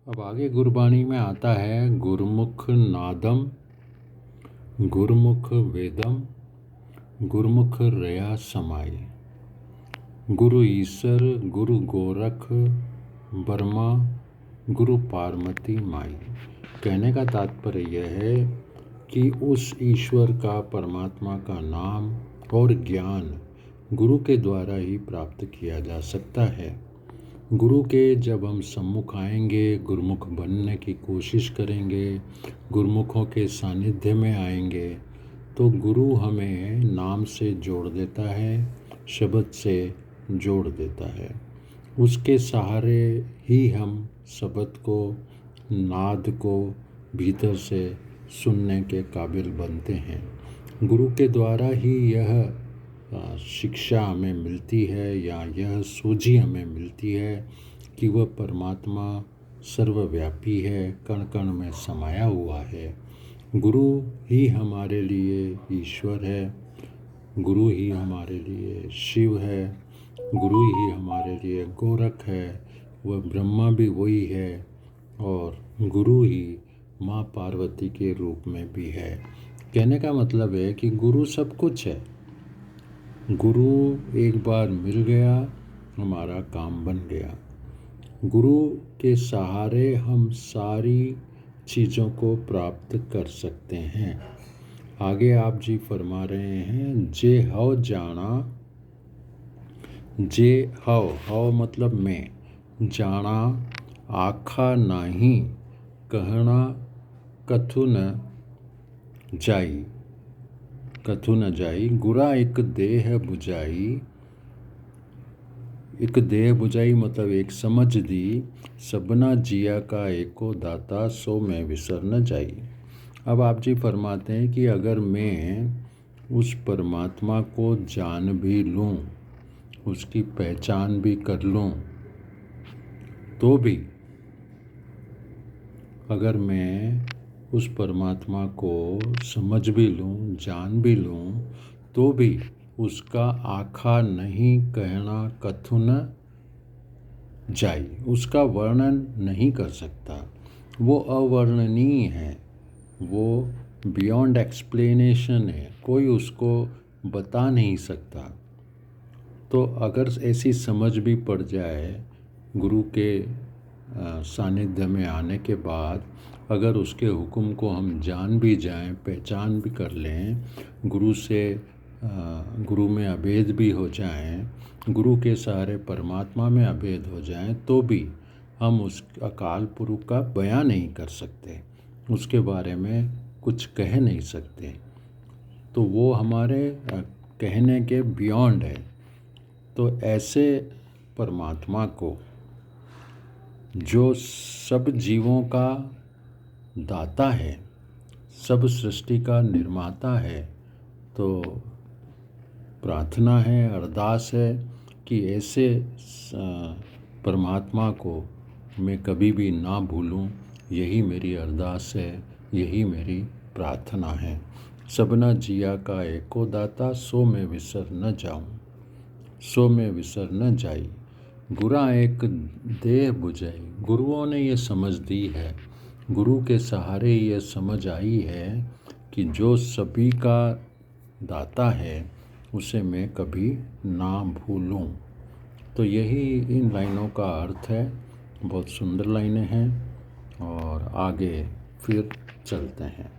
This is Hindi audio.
अब आगे गुरबाणी में आता है गुरुमुख नादम, गुरुमुख वेदम, गुरुमुख रया समाई। गुरु ईसर गुरु गोरख बर्मा, गुरु पार्वती माई। कहने का तात्पर्य यह है कि उस ईश्वर का, परमात्मा का नाम और ज्ञान गुरु के द्वारा ही प्राप्त किया जा सकता है। गुरु के जब हम सम्मुख आएंगे, गुरुमुख बनने की कोशिश करेंगे, गुरुमुखों के सानिध्य में आएंगे, तो गुरु हमें नाम से जोड़ देता है, शब्द से जोड़ देता है। उसके सहारे ही हम शब्द को, नाद को भीतर से सुनने के काबिल बनते हैं। गुरु के द्वारा ही यह शिक्षा हमें मिलती है या यह सूझी हमें मिलती है कि वह परमात्मा सर्वव्यापी है, कण कण में समाया हुआ है। गुरु ही हमारे लिए ईश्वर है, गुरु ही हमारे लिए शिव है, गुरु ही हमारे लिए गोरख है, वह ब्रह्मा भी वही है, और गुरु ही माँ पार्वती के रूप में भी है। कहने का मतलब है कि गुरु सब कुछ है। गुरु एक बार मिल गया, हमारा काम बन गया। गुरु के सहारे हम सारी चीज़ों को प्राप्त कर सकते हैं। आगे आप जी फरमा रहे हैं, जे हव जाना, जे हव मतलब मैं, जाना आखा नाही, कहना कथु न जाई, कथु न जाई। गुरा एक देह बुझाई, एक देह बुझाई मतलब एक समझ दी, सबना जिया का एको दाता, सो मैं विसर न जाई। अब आप जी फरमाते हैं कि अगर मैं उस परमात्मा को जान भी लूँ, उसकी पहचान भी कर लूँ, तो भी अगर मैं उस परमात्मा को समझ भी लूँ, जान भी लूँ, तो भी उसका आखा नहीं कहना कथु न जाई, उसका वर्णन नहीं कर सकता। वो अवर्णनीय है, वो बियॉन्ड एक्सप्लेनेशन है, कोई उसको बता नहीं सकता। तो अगर ऐसी समझ भी पड़ जाए, गुरु के सानिध्य में आने के बाद अगर उसके हुक्म को हम जान भी जाएं, पहचान भी कर लें, गुरु से गुरु में अभेद भी हो जाएं, गुरु के सहारे परमात्मा में अभेद हो जाएं, तो भी हम उस अकाल पुरुष का बयान नहीं कर सकते, उसके बारे में कुछ कह नहीं सकते। तो वो हमारे कहने के बियॉन्ड है। तो ऐसे परमात्मा को, जो सब जीवों का दाता है, सब सृष्टि का निर्माता है, तो प्रार्थना है, अरदास है कि ऐसे परमात्मा को मैं कभी भी ना भूलूं। यही मेरी अरदास है, यही मेरी प्रार्थना है। सबना जिया का एको दाता, सो मैं विसर न जाऊं, सो मैं विसर न जाई। गुरा एक देह बुझाई, गुरुओं ने ये समझ दी है, गुरु के सहारे ये समझ आई है कि जो सभी का दाता है उसे मैं कभी ना भूलूं। तो यही इन लाइनों का अर्थ है। बहुत सुंदर लाइनें हैं, और आगे फिर चलते हैं।